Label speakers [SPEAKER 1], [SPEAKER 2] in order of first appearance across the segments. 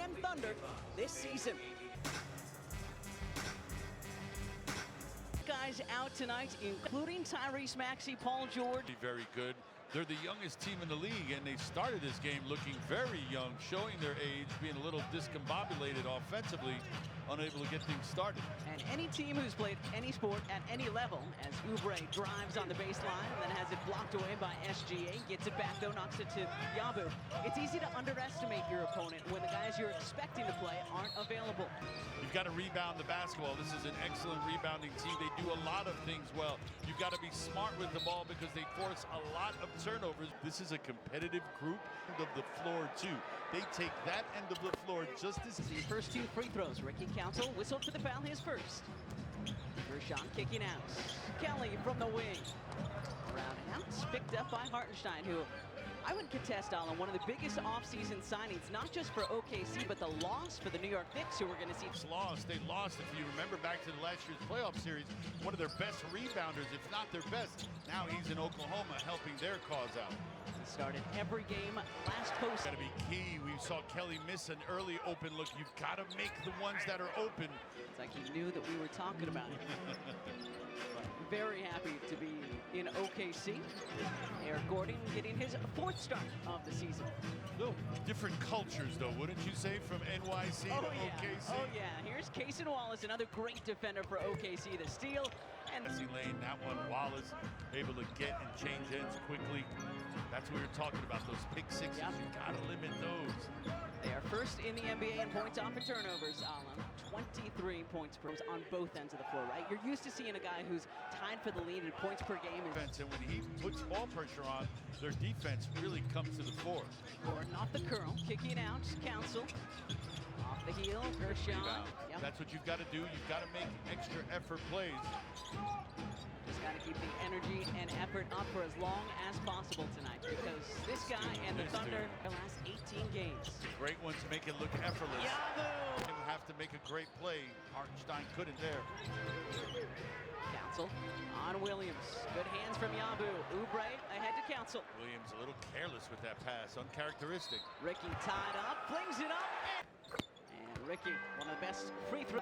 [SPEAKER 1] and Thunder this season. Guys out tonight, including Tyrese Maxey, Paul George.
[SPEAKER 2] Very good. They're the youngest team in the league, and they started this game looking very young, showing their age, being a little discombobulated offensively, unable to get things started.
[SPEAKER 1] And any team who's played any sport at any level, as Oubre drives on the baseline and then has it blocked away by SGA, gets it back though, knocks it to Yabu. It's easy to underestimate your opponent when the guys you're expecting to play aren't available.
[SPEAKER 2] You've got to rebound the basketball. This is an excellent rebounding team. They do a lot of things well. You've got to be smart with the ball because they force a lot of turnovers. This is a competitive group of the floor too. They take that end of the floor just as
[SPEAKER 1] the first two free throws. Ricky Council whistled for the foul, his first. Gershon kicking out. Kelly from the wing. Rounding out, picked up by Hartenstein, who I would contest, Alan, one of the biggest offseason signings, not just for OKC, but the loss for the New York Knicks, who we're going to see.
[SPEAKER 2] They lost, if you remember back to the last year's playoff series, one of their best rebounders, if not their best. Now he's in Oklahoma helping their cause out.
[SPEAKER 1] He started every game last post.
[SPEAKER 2] Got to be key. We saw Kelly miss an early open look. You've got to make the ones that are open.
[SPEAKER 1] It's like he knew that we were talking about him. Very happy to be in OKC. Eric Gordon getting his fourth start of the season.
[SPEAKER 2] Little different cultures, though, wouldn't you say, from NYC to OKC?
[SPEAKER 1] Oh, yeah. Here's Cason Wallace, another great defender for OKC. The steal. And
[SPEAKER 2] Lane, that one, Wallace able to get and change ends quickly. That's what you're talking about, those pick sixes.
[SPEAKER 1] Yep.
[SPEAKER 2] You got to limit those.
[SPEAKER 1] They are first in the NBA in points off and turnovers, Alan. 23 points per on both ends of the floor, right? You're used to seeing a guy who's tied for the lead in points per game.
[SPEAKER 2] And when he puts ball pressure on, their defense really comes to the fore.
[SPEAKER 1] Gordon off the curl, kicking out, Council. Off the heel, Gershon.
[SPEAKER 2] Yep. That's what you've got to do. You've got to make extra effort plays.
[SPEAKER 1] Just got to keep the energy and effort up for as long as possible tonight, because this guy and the Thunder, the last 18 games.
[SPEAKER 2] Great one to make it look effortless.
[SPEAKER 1] Yabu!
[SPEAKER 2] They have to make a great play. Hartenstein couldn't there.
[SPEAKER 1] Council on Williams. Good hands from Yabu. Oubre ahead to Council.
[SPEAKER 2] Williams a little careless with that pass, uncharacteristic.
[SPEAKER 1] Ricky tied up, flings it up. And Ricky, one of the best free throw.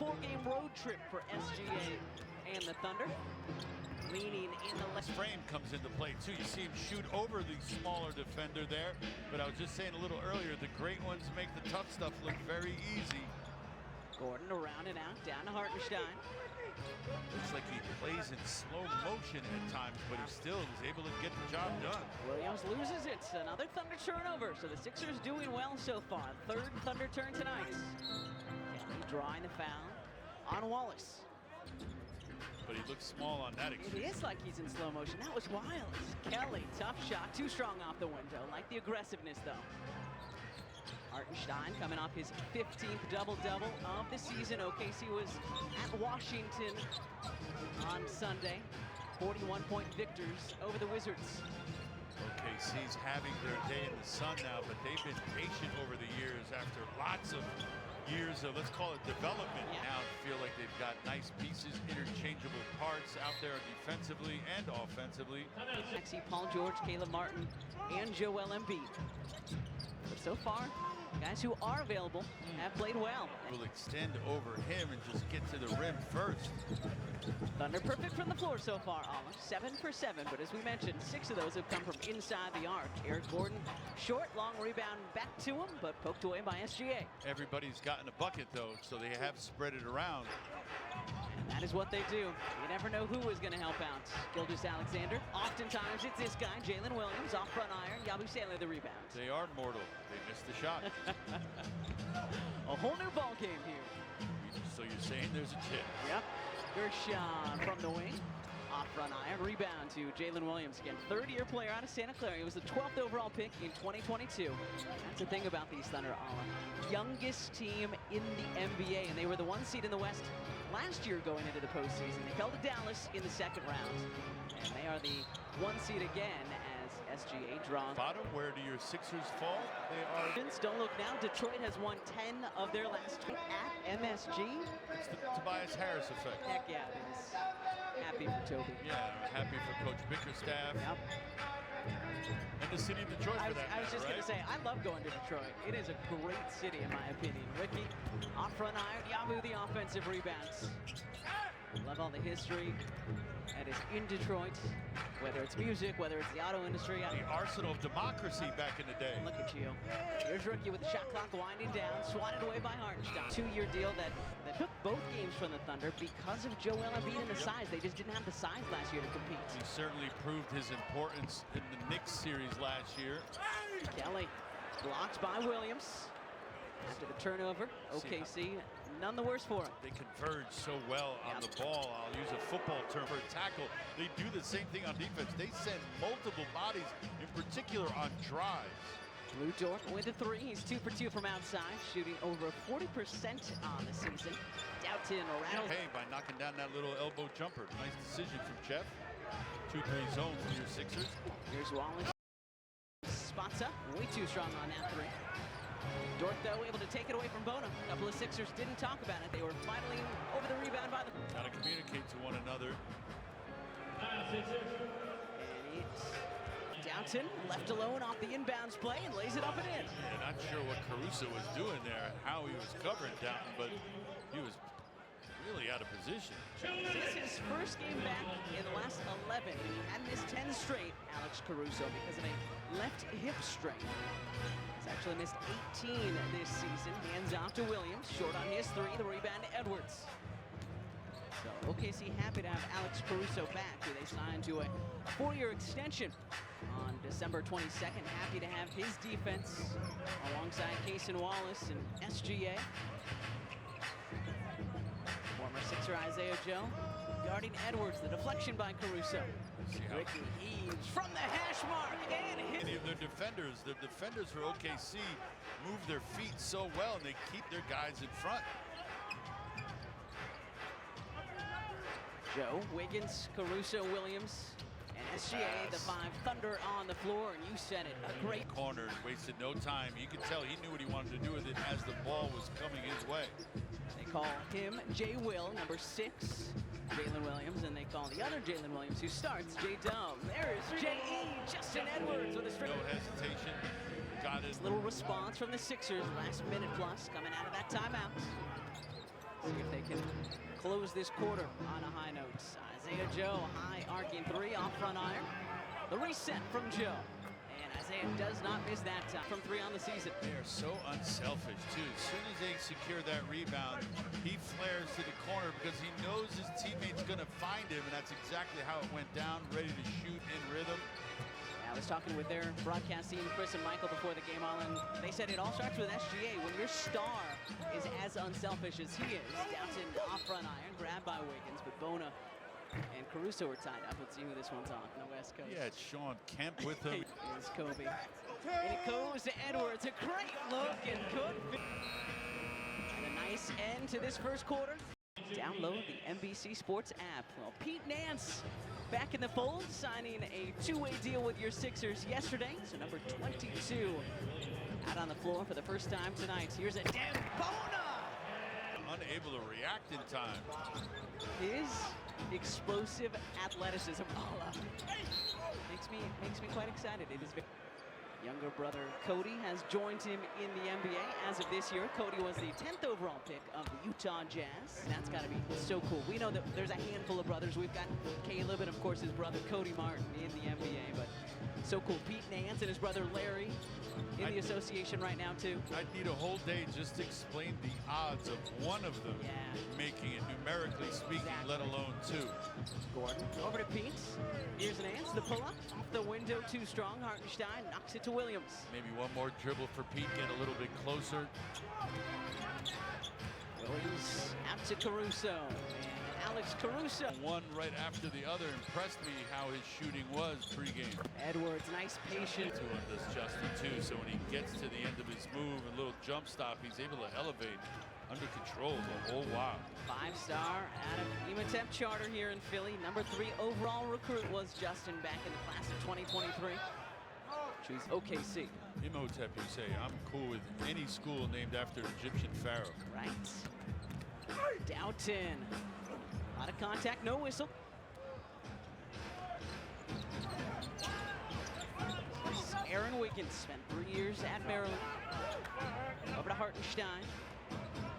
[SPEAKER 1] Four-game road trip for SGA and the Thunder. Leaning in the left.
[SPEAKER 2] Frame comes into play too. You see him shoot over the smaller defender there. But I was just saying a little earlier, the great ones make the tough stuff look very easy.
[SPEAKER 1] Gordon around and out, down to Hartenstein.
[SPEAKER 2] Looks like he plays in slow motion at times, but he still is able to get the job done.
[SPEAKER 1] Williams loses it. Another Thunder turnover. So the Sixers doing well so far. Third Thunder turn tonight. Kelly drawing the foul on Wallace.
[SPEAKER 2] But he looks small on that extreme.
[SPEAKER 1] It is like he's in slow motion. That was wild. Kelly, tough shot, too strong off the window. Like the aggressiveness, though. Hartenstein coming off his 15th double-double of the season. OKC was at Washington on Sunday. 41-point victors over the Wizards.
[SPEAKER 2] OKC's having their day in the sun now, but they've been patient over the years after lots of years of, let's call it, development.
[SPEAKER 1] Yeah.
[SPEAKER 2] Now feel like they've got nice pieces, interchangeable parts out there defensively and offensively.
[SPEAKER 1] Maxey, Paul George, Caleb Martin, and Joel Embiid. But so far, guys who are available have played well.
[SPEAKER 2] Will extend over him and just get to the rim first.
[SPEAKER 1] Thunder perfect from the floor so far, Alan. 7 for 7, but as we mentioned, 6 of those have come from inside the arc. Eric Gordon, short, long rebound back to him, but poked away by SGA.
[SPEAKER 2] Everybody's gotten a bucket, though, so they have spread it around.
[SPEAKER 1] And that is what they do. You never know who is going to help out. Gilgeous-Alexander. Oftentimes it's this guy, Jalen Williams, off front iron. Yabusele the rebound.
[SPEAKER 2] They are mortal. They missed the shot.
[SPEAKER 1] A whole new ball game here.
[SPEAKER 2] So you're saying there's a tip.
[SPEAKER 1] Yep. Gershon from the wing. Off front iron. Rebound to Jalen Williams. Again, third-year player out of Santa Clara. He was the 12th overall pick in 2022. That's the thing about these Thunder, Alan. Youngest team in the NBA, and they were the 1 seed in the West last year going into the postseason. They fell to Dallas in the second round. And they are the 1 seed again as SGA draws.
[SPEAKER 2] Bottom, where do your Sixers fall? They are.
[SPEAKER 1] Don't look now. Detroit has won 10 of their last 20 at MSG.
[SPEAKER 2] It's the Tobias Harris effect.
[SPEAKER 1] Heck yeah, it is. Happy for Toby.
[SPEAKER 2] Yeah, happy for Coach Bickerstaff.
[SPEAKER 1] Yep.
[SPEAKER 2] And the city of Detroit for that
[SPEAKER 1] I was
[SPEAKER 2] matter,
[SPEAKER 1] just going to
[SPEAKER 2] right?
[SPEAKER 1] say, I love going to Detroit. It is a great city, in my opinion. Ricky, off front iron, Yabu the offensive rebounds. Love all the history that is in Detroit, whether it's music, whether it's the auto industry.
[SPEAKER 2] The arsenal of democracy back in the day.
[SPEAKER 1] Look at you. Here's Ricky with the shot clock winding down, swatted away by Hartenstein. 2-year deal that took both games from the Thunder because of Joel Embiid and the size. They just didn't have the size last year to compete.
[SPEAKER 2] He certainly proved his importance in the Knicks series last year.
[SPEAKER 1] Kelly blocked by Williams. After the turnover, OKC, none the worse for him.
[SPEAKER 2] They converge so well on the ball. I'll use a football term for a tackle. They do the same thing on defense. They send multiple bodies, in particular on drives.
[SPEAKER 1] Lou Dort with a 3. He's 2 for 2 from outside, shooting over 40% on the season. Doughton rattles.
[SPEAKER 2] Hey, by knocking down that little elbow jumper. Nice decision from Jeff. 2-3 zone for your Sixers.
[SPEAKER 1] Here's Wallace. Spots up. Way too strong on that 3. Dort, though, able to take it away from Bona. A couple of Sixers didn't talk about it. They were finally over the rebound by the...
[SPEAKER 2] Got to communicate to one another.
[SPEAKER 1] And it's Doughton left alone off the inbounds play and lays it up and in.
[SPEAKER 2] Yeah, not sure what Caruso was doing there, how he was covering Doughton, but he was really out of position.
[SPEAKER 1] This is his first game back in the last 11. He had missed 10 straight, Alex Caruso, because of a left hip strain. He's actually missed 18 this season. Hands off to Williams, short on his 3, the rebound to Edwards. So OKC happy to have Alex Caruso back, who they signed to a 4-year extension on December 22nd. Happy to have his defense alongside Cason Wallace and SGA. Former Sixer Isaiah Joe guarding Edwards. The deflection by Caruso. Ricky heaves from the hash mark and hit.
[SPEAKER 2] Any of their defenders for OKC move their feet so well, and they keep their guys in front.
[SPEAKER 1] Joe, Wiggins, Caruso, Williams, and SGA, the 5 Thunder on the floor, and you said it, a great
[SPEAKER 2] corner, wasted no time. You could tell he knew what he wanted to do with it as the ball was coming his way.
[SPEAKER 1] They call him J. Will, number 6, Jalen Williams, and they call the other Jalen Williams, who starts, J. Dub. There is J.E. Justin Edwards with a strip.
[SPEAKER 2] No hesitation. Got it.
[SPEAKER 1] Little response from the Sixers, last minute plus, coming out of that timeout. See if they can close this quarter on a high note. Isaiah Joe, high arcing 3 off front iron. The reset from Joe. And Isaiah does not miss that time from 3 on the season.
[SPEAKER 2] They are so unselfish, too. As soon as they secure that rebound, he flares to the corner because he knows his teammate's going to find him, and that's exactly how it went down, ready to shoot in rhythm.
[SPEAKER 1] I was talking with their broadcast team, Chris and Michael, before the game all, and they said it all starts with SGA. When your star is as unselfish as he is, Doughton off front iron, grabbed by Wiggins, but Bona and Caruso are tied up. Let's see who this one's on the West Coast.
[SPEAKER 2] Yeah, it's Sean Kemp with him.
[SPEAKER 1] Here's Kobe. And it goes to Edwards. A great look and good. And a nice end to this first quarter. Download the NBC Sports app. Well, Pete Nance back in the fold, signing a 2-way deal with your Sixers yesterday. So number 22 out on the floor for the first time tonight. Here's a Bona!
[SPEAKER 2] Unable to react in time.
[SPEAKER 1] His explosive athleticism makes me quite excited. It is younger brother Cody has joined him in the NBA as of this year. Cody was the 10th overall pick of the Utah Jazz. That's got to be so cool. We know that there's a handful of brothers. We've got Caleb and, of course, his brother Cody Martin in the NBA. But so cool. Pete Nance and his brother Larry in the association right now, too.
[SPEAKER 2] I'd need a whole day just to explain the odds of one of them making it, numerically speaking, let alone 2.
[SPEAKER 1] Gordon over to Pete. Here's Nance, the pull-up. Off the window, too strong. Hartenstein knocks it to Williams.
[SPEAKER 2] Maybe one more dribble for Pete, get a little bit closer.
[SPEAKER 1] Williams out to Caruso. And Alex Caruso.
[SPEAKER 2] One right after the other. Impressed me how his shooting was pregame.
[SPEAKER 1] Edwards, nice patience.
[SPEAKER 2] To him, does Justin, too. So when he gets to the end of his move, a little jump stop, he's able to elevate under control the whole while. 5-star
[SPEAKER 1] out of Ematep Charter here in Philly. Number 3 overall recruit was Justin back in the class of 2023. Choose OKC.
[SPEAKER 2] Imhotep, you say. I'm cool with any school named after an Egyptian pharaoh.
[SPEAKER 1] Right. Doughton. A lot of contact, no whistle. Aaron Wiggins spent 3 years at Maryland. Over to Hartenstein,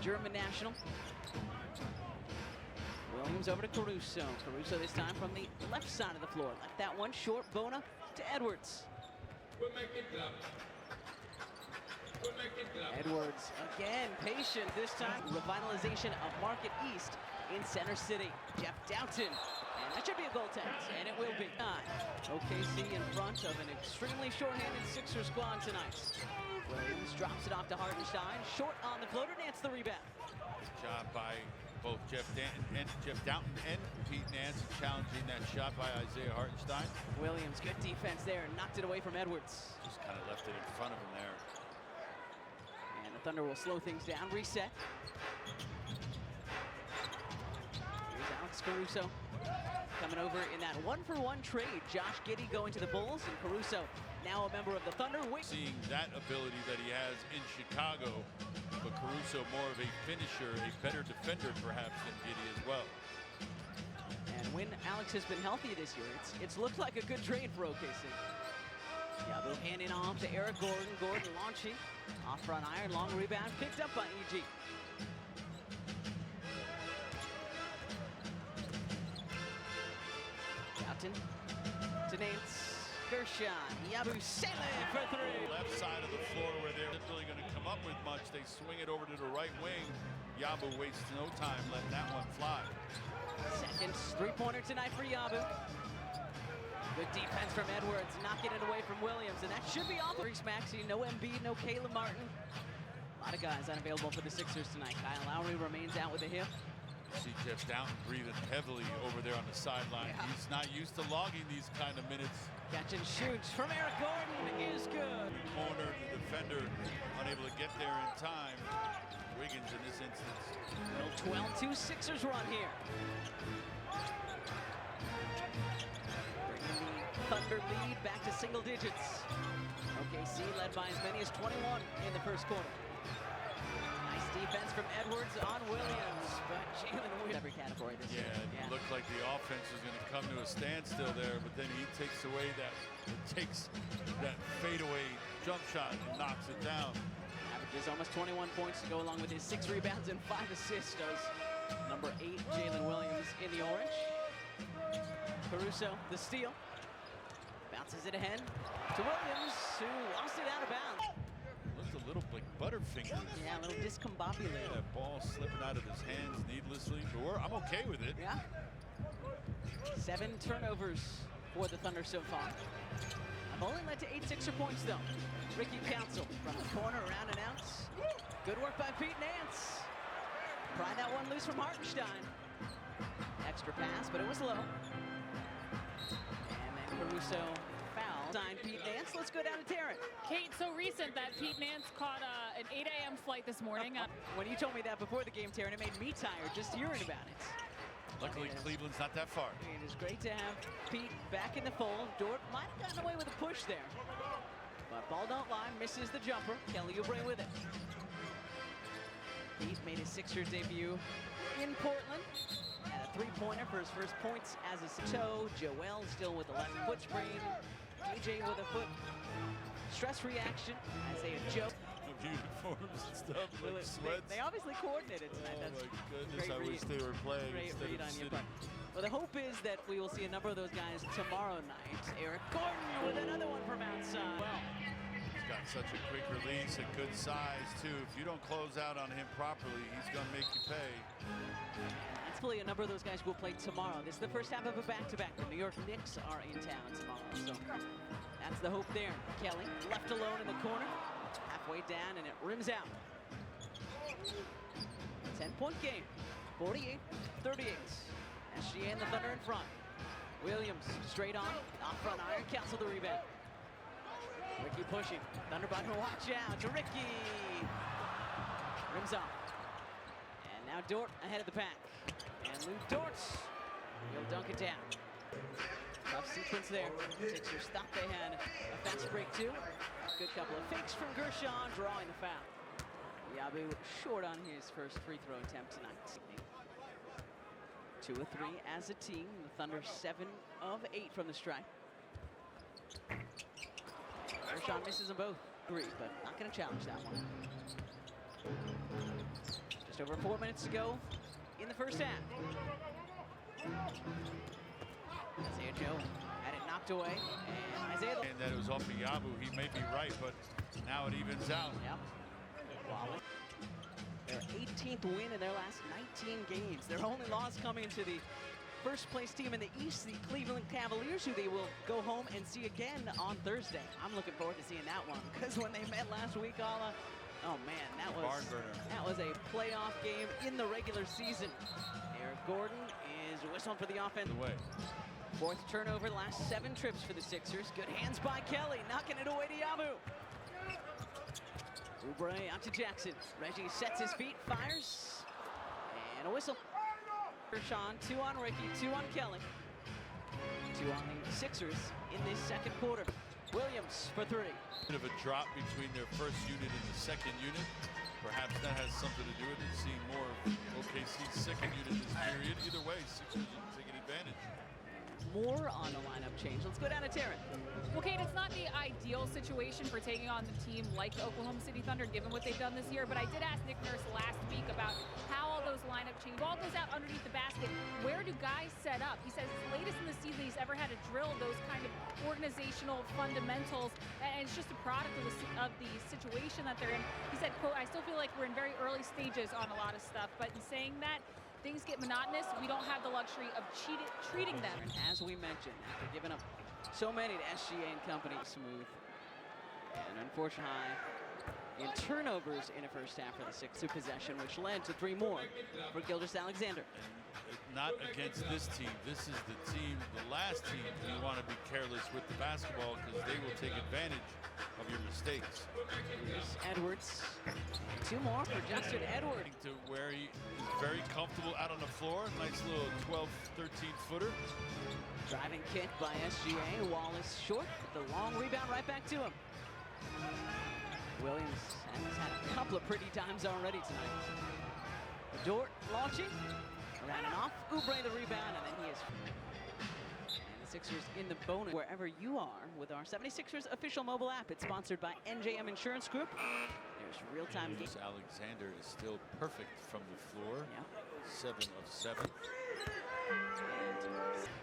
[SPEAKER 1] German national. Williams over to Caruso. Caruso this time from the left side of the floor. Left that one short. Bona to Edwards. Edwards again patient this time. Revitalization of Market East in Center City. Jeff Doughton. And that should be a goaltend, and it will be. OKC in front of an extremely short-handed Sixer squad tonight. Williams drops it off to Hartenstein. Short on the floater. Nance the rebound.
[SPEAKER 2] Good job by both Jeff Doughton and Pete Nance challenging that shot by Isaiah Hartenstein.
[SPEAKER 1] Williams, good defense there. Knocked it away from Edwards.
[SPEAKER 2] Just kind of left it in front of him there.
[SPEAKER 1] And the Thunder will slow things down. Reset. Here's Alex Caruso coming over in that 1-for-1 trade. Josh Giddey going to the Bulls, and Caruso now a member of the Thunder.
[SPEAKER 2] Seeing that ability that he has in Chicago, but Caruso more of a finisher, a better defender perhaps than Giddey as well.
[SPEAKER 1] And when Alex has been healthy this year, it's looked like a good trade for OKC. Yabu handing off to Eric Gordon. Gordon launching off front iron, long rebound picked up by EG. Doughton to Nance. Gershon. Yabu Sele for three.
[SPEAKER 2] Left side of the floor where they're not really going to come up with much. They swing it over to the right wing. Yabu wastes no time letting that one fly.
[SPEAKER 1] Second three-pointer tonight for Yabu. Good defense from Edwards, knocking it away from Williams, and that should be off. Reese Maxey, no Embiid, no Caleb Martin. A lot of guys unavailable for the Sixers tonight. Kyle Lowry remains out with a hip.
[SPEAKER 2] See Jeff Doughton breathing heavily over there on the sideline. Yeah. He's not used to logging these kind of minutes.
[SPEAKER 1] Catch and shoots from Eric Gordon is good.
[SPEAKER 2] Corner, the defender unable to get there in time. Wiggins in this instance.
[SPEAKER 1] Little 12-2 Sixers run here. Bringing the Thunder lead back to single digits. OKC led by as many as 21 in the first quarter. Nice defense from Edwards on Williams, but Jalen wins every category this year.
[SPEAKER 2] Yeah, it looked like the offense was going to come to a standstill there, but then he takes away that fadeaway jump shot and knocks it down.
[SPEAKER 1] Averages almost 21 points to go along with his 6 rebounds and 5 assists. Does number 8 Jalen Williams in the orange. Caruso the steal, bounces it ahead to Williams, who lost it out of bounds.
[SPEAKER 2] Looks a little like Butterfingers.
[SPEAKER 1] Yeah, a little discombobulated.
[SPEAKER 2] Yeah, that ball slipping out of his hands needlessly, but I'm okay with it.
[SPEAKER 1] Yeah. 7 turnovers for the Thunder so far. I've only led to 8 Sixer points though. Ricky Council from the corner, around and out. Good work by Pete Nance. Pry that one loose from Hartenstein. Extra pass, but it was low. And then Caruso foul. Signed Pete Nance. Let's go down to Taryn.
[SPEAKER 3] Kate, so recent that Pete Nance caught an 8 a.m. flight this morning.
[SPEAKER 1] When you told me that before the game, Taryn, it made me tired just hearing about it.
[SPEAKER 2] Luckily, Cleveland's not that far.
[SPEAKER 1] It is great to have Pete back in the fold. Dort might have gotten away with a push there. But ball don't lie, misses the jumper. Kelly Oubre with it. Pete made his Sixer debut in Portland. Had a 3-pointer for his first points as a toe. Joel still with the left foot sprain. DJ with a foot stress reaction. Isaiah Joe.
[SPEAKER 2] Uniforms and stuff, like sweats.
[SPEAKER 1] They obviously coordinated tonight.
[SPEAKER 2] Oh my goodness, I wish they were playing instead of sitting.
[SPEAKER 1] Well, the hope is that we will see a number of those guys tomorrow night. Eric Gordon with another one from outside. Well,
[SPEAKER 2] he's got such a quick release, a good size too. If you don't close out on him properly, he's gonna make you pay.
[SPEAKER 1] Hopefully a number of those guys will play tomorrow. This is the first half of a back-to-back. The New York Knicks are in town tomorrow, so that's the hope there. Kelly left alone in the corner. Halfway down, and it rims out. 10-point game, 48-38. SGA and the Thunder in front. Williams straight on, off front iron, cancel the rebound. Ricky pushing, Thunder button, watch out to Ricky. Rims off. And now Dort ahead of the pack. And Lou Dort, he'll dunk it down. Tough sequence there. Sixers thought they had a fast break too. Good couple of fakes from Gershon, drawing the foul. Yabu short on his first free throw attempt tonight. 2 of 3 as a team. The Thunder 7 of 8 from the stripe. Kershaw misses them both. Three, but not going to challenge that one. Just over 4 minutes to go in the first half. Isaiah Joe had it knocked away, and Isaiah...
[SPEAKER 2] And that it was off of Yabu. He may be right, but now it evens out.
[SPEAKER 1] Yep. Wallace. Their 18th win in their last 19 games. Their only loss coming into the first place team in the East, the Cleveland Cavaliers, who they will go home and see again on Thursday. I'm looking forward to seeing that one, because when they met last week, Ala, oh man, that was a playoff game in the regular season. Eric Gordon is whistling for the offense. Fourth turnover, last 7 trips for the Sixers. Good hands by Kelly, knocking it away to Yabu. Oubre out to Jackson. Reggie sets his feet, fires, and a whistle. Kershaw, 2 on Ricky, 2 on Kelly. 2 on the Sixers in this second quarter. Williams for 3.
[SPEAKER 2] Bit of a drop between their first unit and the second unit. Perhaps that has something to do with it. Seeing more of OKC's second unit this period. Either way, Sixers are taking advantage.
[SPEAKER 1] More on the lineup change. Let's go down to Taryn.
[SPEAKER 3] Well, Kate, it's not the ideal situation for taking on the team like the Oklahoma City Thunder, given what they've done this year. But I did ask Nick Nurse last week about how all those lineup changes. Ball goes out underneath the basket. Where do guys set up? He says it's the latest in the season he's ever had to drill those kind of organizational fundamentals, and it's just a product of the situation that they're in. He said, quote, "I still feel like we're in very early stages on a lot of stuff, but in saying that, things get monotonous. We don't have the luxury of treating them."
[SPEAKER 1] And as we mentioned, after giving up so many to SGA and company, smooth and unfortunately high in turnovers in a first half for the Sixers possession, which led to 3 more for Gilgeous-Alexander.
[SPEAKER 2] Not against this team. This is the team, the last team, you want to be careless with the basketball, because they will take advantage of your mistakes.
[SPEAKER 1] Here's Edwards. 2 more for Justin Edwards.
[SPEAKER 2] To where he is very comfortable out on the floor. Nice little 12, 13 footer.
[SPEAKER 1] Driving kick by SGA. Wallace short. The long rebound right back to him. Williams has had a couple of pretty times already tonight. Dort launching. Around and off. Oubre the rebound, and then he is... And the Sixers in the bonus wherever you are with our 76ers official mobile app. It's sponsored by NJM Insurance Group. There's real-time game.
[SPEAKER 2] Alexander is still perfect from the floor.
[SPEAKER 1] Yeah.
[SPEAKER 2] 7 of 7.
[SPEAKER 1] And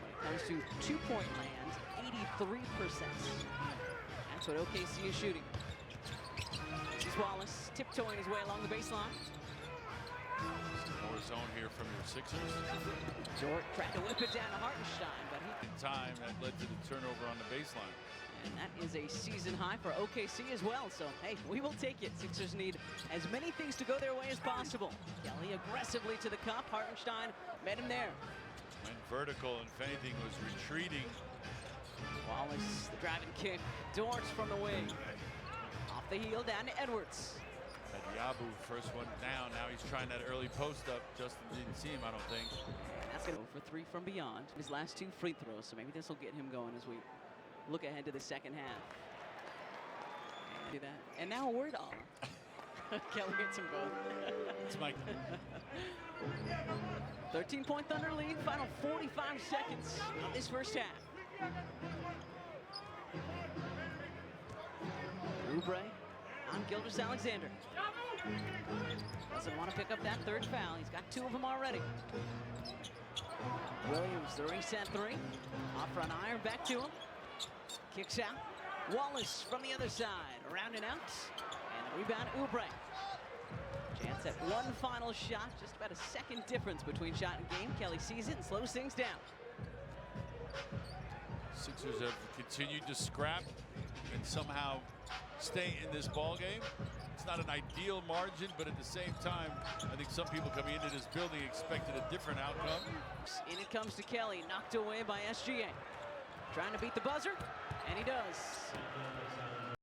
[SPEAKER 1] when it comes to two-point land, 83%. That's what OKC is shooting. This is Wallace tiptoeing his way along the baseline.
[SPEAKER 2] More zone here from your Sixers.
[SPEAKER 1] Dort tried to whip it down to Hartenstein, but he...
[SPEAKER 2] In time, that led to the turnover on the baseline.
[SPEAKER 1] And that is a season high for OKC as well. So, hey, we will take it. Sixers need as many things to go their way as possible. Kelly aggressively to the cup. Hartenstein met him there.
[SPEAKER 2] Went vertical, and if anything, was retreating.
[SPEAKER 1] Wallace, the driving kick. Dort from the wing. Off the heel, down to Edwards.
[SPEAKER 2] Yabu, first one down. Now he's trying that early post up. Justin didn't see him, I don't think.
[SPEAKER 1] And that's going to go for 3 from beyond. His last 2 free throws, so maybe this will get him going as we look ahead to the second half. And do that. And now a word on. Kelly gets them both.
[SPEAKER 2] It's Mike.
[SPEAKER 1] 13-point Thunder lead. Final 45 seconds of this first half. Oubre on Gilgeous-Alexander. Doesn't want to pick up that 3rd foul. He's got 2 of them already. Williams, the reset 3. Off front iron, back to him. Kicks out. Wallace from the other side. Around and out. And the rebound, Oubre. Chance at one final shot. Just about a second difference between shot and game. Kelly sees it and slows things down.
[SPEAKER 2] Sixers have continued to scrap and somehow stay in this ball game. It's not an ideal margin, but at the same time, I think some people coming into this building expected a different outcome.
[SPEAKER 1] In it comes to Kelly, knocked away by SGA. Trying to beat the buzzer, and he does.